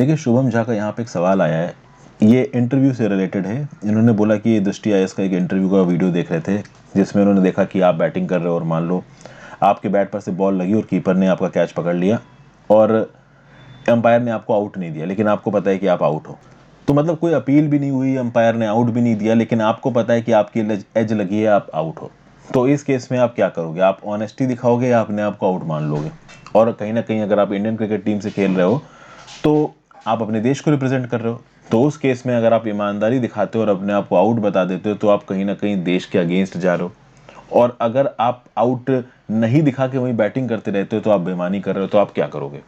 देखिए शुभम झा का यहाँ पे एक सवाल आया है, ये इंटरव्यू से रिलेटेड है। इन्होंने बोला कि ये दृष्टि आईएएस का एक इंटरव्यू का वीडियो देख रहे थे, जिसमें उन्होंने देखा कि आप बैटिंग कर रहे हो और मान लो आपके बैट पर से बॉल लगी और कीपर ने आपका कैच पकड़ लिया और एम्पायर ने आपको आउट नहीं दिया, लेकिन आपको पता है कि आप आउट हो। तो मतलब कोई अपील भी नहीं हुई, एम्पायर ने आउट भी नहीं दिया, लेकिन आपको पता है कि आपकी एज लगी है, आप आउट हो। तो इस केस में आप क्या करोगे? आप ऑनेस्टी दिखाओगे या अपने आप को आउट मान लोगे? और कहीं ना कहीं अगर आप इंडियन क्रिकेट टीम से खेल रहे हो तो आप अपने देश को रिप्रेजेंट कर रहे हो, तो उस केस में अगर आप ईमानदारी दिखाते हो और अपने आप को आउट बता देते हो तो आप कहीं ना कहीं देश के अगेंस्ट जा रहे हो। और अगर आप आउट नहीं दिखा के वहीं बैटिंग करते रहते हो तो आप बेईमानी कर रहे हो। तो आप क्या करोगे?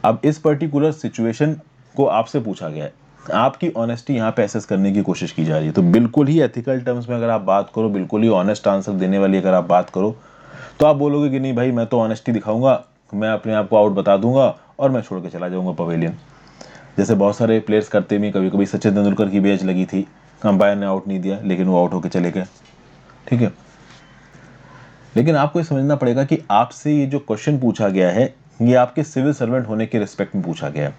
अब इस पर्टिकुलर सिचुएशन को आपसे पूछा गया है, आपकी ऑनेस्टी यहाँ पे एसेस करने की कोशिश की जा रही है। तो बिल्कुल ही एथिकल टर्म्स में अगर आप बात करो, बिल्कुल ही ऑनेस्ट आंसर देने वाली अगर आप बात करो, तो आप बोलोगे कि नहीं भाई, मैं तो ऑनेस्टी दिखाऊंगा, मैं अपने आप को आउट बता दूंगा और मैं छोड़ के चला जाऊंगा पवेलियन। जैसे बहुत सारे प्लेयर्स करते भी, कभी कभी सचिन तेंदुलकर की भी एज लगी थी, अंपायर ने आउट नहीं दिया लेकिन वो आउट होकर चले गए। ठीक है, लेकिन आपको ये समझना पड़ेगा कि आपसे ये जो क्वेश्चन पूछा गया है, ये आपके सिविल सर्वेंट होने के रिस्पेक्ट में पूछा गया है।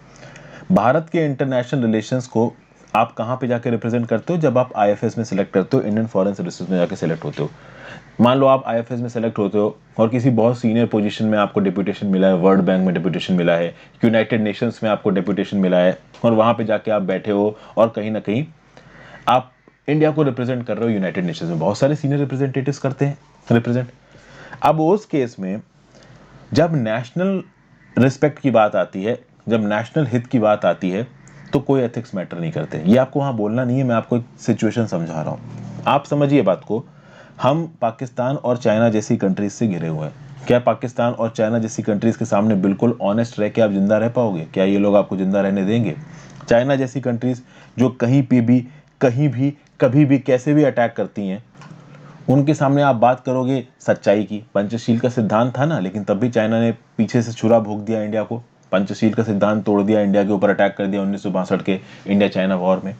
भारत के इंटरनेशनल रिलेशंस को आप कहाँ पे जाके रिप्रेजेंट करते हो? जब आप आईएफएस में सेलेक्ट करते हो, इंडियन फॉरेन सर्विसेज में जाके सेलेक्ट होते हो। मान लो आप आईएफएस में सेलेक्ट होते हो और किसी बहुत सीनियर पोजीशन में आपको डिप्यूटेशन मिला है, वर्ल्ड बैंक में डिप्यूटेशन मिला है, यूनाइटेड नेशंस में आपको डिप्यूटेशन मिला है, और वहां पे जाके आप बैठे हो और कहीं ना कहीं आप इंडिया को रिप्रेजेंट कर रहे हो। यूनाइटेड नेशंस में बहुत सारे सीनियर रिप्रेजेंटेटिव्स करते हैं रिप्रेजेंट। अब उस केस में जब नेशनल रिस्पेक्ट की बात आती है, जब नेशनल हित की बात आती है, तो कोई एथिक्स मैटर नहीं करते। ये आपको वहां बोलना नहीं है, मैं आपको एक सिचुएशन समझा रहा हूं, आप समझिए बात को। हम पाकिस्तान और चाइना जैसी कंट्रीज से घिरे हुए हैं। क्या पाकिस्तान और चाइना जैसी कंट्रीज के सामने बिल्कुल ऑनेस्ट रह के आप जिंदा रह पाओगे? क्या ये लोग आपको जिंदा रहने देंगे? चाइना जैसी कंट्रीज जो कहीं पे भी, कहीं भी, कभी भी, कैसे भी अटैक करती हैं, उनके सामने आप बात करोगे सच्चाई की? पंचशील का सिद्धांत था ना, लेकिन तब भी चाइना ने पीछे से छुरा भोंक दिया इंडिया को, पंचशील का सिद्धांत तोड़ दिया, इंडिया के ऊपर अटैक कर दिया 1962 के इंडिया चाइना वॉर में।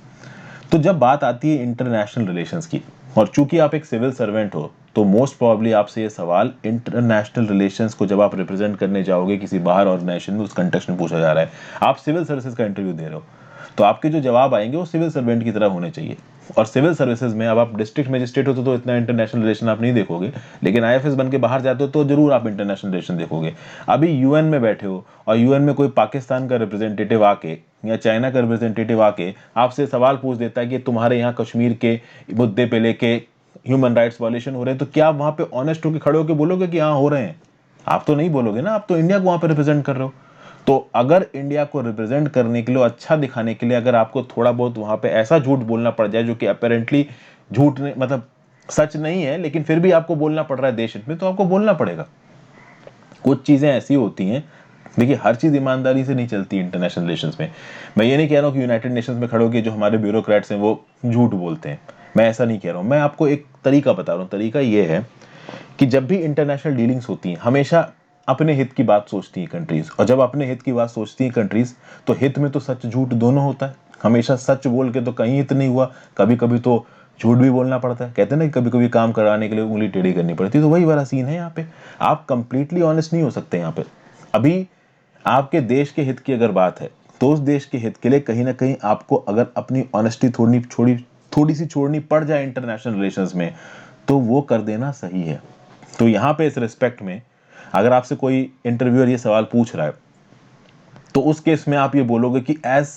तो जब बात आती है इंटरनेशनल रिलेशंस की, और चूंकि आप एक सिविल सर्वेंट हो, तो मोस्ट प्रोबेबली आपसे ये सवाल इंटरनेशनल रिलेशंस को जब आप रिप्रेजेंट करने जाओगे किसी बाहर ऑर्गेनाइजेशन में, उस कंटेक्स्ट में पूछा जा रहा है। आप सिविल सर्विसेज का इंटरव्यू दे रहे हो, तो आपके जो जवाब आएंगे वो सिविल सर्वेंट की तरह होने चाहिए। और सिविल सर्विसेज में अब आप डिस्ट्रिक्ट मजिस्ट्रेट होते तो इतना इंटरनेशनल रिलेशन आप नहीं देखोगे, लेकिन आईएफएस बन के बाहर जाते हो तो जरूर आप इंटरनेशनल रिलेशन देखोगे। अभी यूएन में बैठे हो और यूएन में कोई पाकिस्तान का रिप्रेजेंटेटिव आके या चाइना का रिप्रेजेंटेटिव आके आपसे सवाल पूछ देता है कि तुम्हारे यहाँ कश्मीर के मुद्दे पे लेके ह्यूमन राइट्स वायलेशन हो रहे हैं, तो क्या आप वहां पे ऑनेस्ट होकर खड़े होकर बोलोगे कि हाँ हो रहे हैं? आप तो नहीं बोलोगे ना, आप तो इंडिया को वहां पे रिप्रेजेंट कर रहे हो। तो अगर इंडिया को रिप्रेजेंट करने के लिए, अच्छा दिखाने के लिए, अगर आपको थोड़ा बहुत वहां पे ऐसा झूठ बोलना पड़ जाए जो कि अपेरेंटली झूठ नहीं, मतलब सच नहीं है, लेकिन फिर भी आपको बोलना पड़ रहा है देश हित में, तो आपको बोलना पड़ेगा। कुछ चीजें ऐसी होती हैं, देखिए हर चीज ईमानदारी से नहीं चलती इंटरनेशनल रिलेशंस में। मैं ये नहीं कह रहा हूँ कि यूनाइटेड नेशंस में खड़े होकर जो हमारे ब्यूरोक्रेट्स हैं वो झूठ बोलते हैं, मैं ऐसा नहीं कह रहा हूँ। मैं आपको एक तरीका बता रहा हूँ। तरीका ये है कि जब भी इंटरनेशनल डीलिंग्स होती हैं, हमेशा अपने हित की बात सोचती है कंट्रीज, और जब अपने हित की बात सोचती है कंट्रीज, तो हित में तो सच झूठ दोनों होता है। हमेशा सच बोल के तो कहीं हित नहीं हुआ, कभी कभी तो झूठ भी बोलना पड़ता है। कहते हैं ना कि कभी कभी काम कराने के लिए उंगली टेढ़ी करनी पड़ती है, तो वही वाला सीन है यहाँ पे। आप कंप्लीटली ऑनेस्ट नहीं हो सकते यहाँ पे। अभी आपके देश के हित की अगर बात है, तो उस देश के हित के लिए कहीं ना कहीं आपको अगर अपनी ऑनेस्टी थोड़ी सी छोड़नी पड़ जाए इंटरनेशनल रिलेशंस में, तो वो कर देना सही है। तो यहाँ पे इस रिस्पेक्ट में अगर आपसे कोई इंटरव्यूअर ये सवाल पूछ रहा है, तो उस केस में आप ये बोलोगे कि as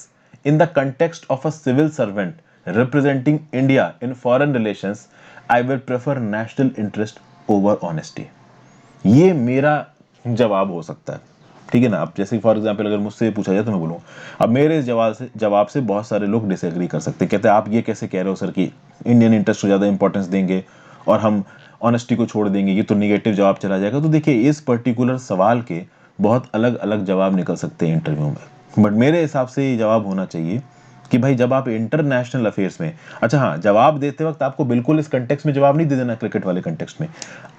in the context of a civil servant representing India in foreign relations, I will prefer national interest over honesty. ये मेरा जवाब हो सकता है, ठीक है ना। अब जैसे फॉर एग्जांपल अगर मुझसे पूछा जाए तो मैं बोलूँ, अब मेरे इस जवाब से बहुत सारे लोग डिसएग्री कर सकते हैं। कहते हैं आप ये कैसे कह रहे हो सर कि इंडियन इंटरेस्ट को ज़्यादा इंपॉर्टेंस देंगे और हम ऑनेस्टी को छोड़ देंगे, ये तो निगेटिव जवाब चला जाएगा। तो देखिए इस पर्टिकुलर सवाल के बहुत अलग अलग जवाब निकल सकते हैं इंटरव्यू में, बट मेरे हिसाब से ये जवाब होना चाहिए कि भाई जब आप इंटरनेशनल अफेयर्स में, अच्छा हाँ, जवाब देते वक्त आपको बिल्कुल इस कंटेक्स्ट में जवाब नहीं दे देना, क्रिकेट वाले कंटेक्स्ट में।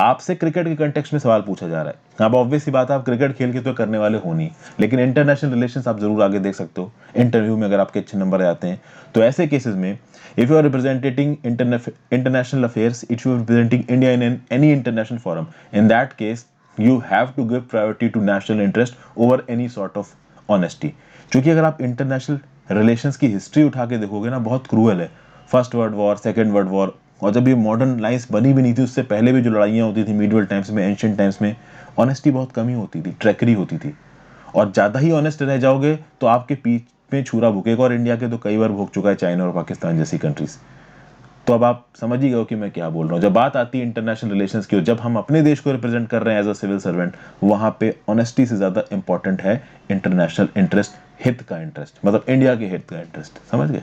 आपसे क्रिकेट के कंटेक्स्ट में सवाल पूछा जा रहा है, अब ऑब्वियस सी बात है आप क्रिकेट खेल के तो करने वाले हो नहीं, लेकिन इंटरनेशनल रिलेशंस आप जरूर आगे देख सकते हो इंटरव्यू में, अगर आपके अच्छे नंबर आते हैं। तो ऐसे केसेस में if you are representing international affairs, if you are representing India in any international forum, in that case you have to give priority to national interest over any sort of honesty। क्योंकि अगर आप international relations की history उठा के देखोगे ना, बहुत cruel है। First world war, second world war, और जब ये मॉडर्न लाइन्स बनी भी नहीं थी, उससे पहले भी जो लड़ाइयाँ होती थी मीडिवल टाइम्स में, एंशिएंट टाइम्स में, ऑनेस्टी बहुत कमी होती थी, ट्रैकरी होती थी। और ज़्यादा ही ऑनेस्ट रह जाओगे तो आपके पीठ में छुरा भुकेगा, और इंडिया के तो कई बार भुक चुका है चाइना और पाकिस्तान जैसी कंट्रीज। तो अब आप समझ ही गए हो कि मैं क्या बोल रहा हूँ। जब बात आती है इंटरनेशनल रिलेशंस की, और जब हम अपने देश को रिप्रेजेंट कर रहे हैं एज अ सिविल सर्वेंट, वहाँ पे ऑनेस्टी से ज़्यादा इंपॉर्टेंट है इंटरनेशनल इंटरेस्ट, हित का इंटरेस्ट, मतलब इंडिया के हित का इंटरेस्ट। समझ गए?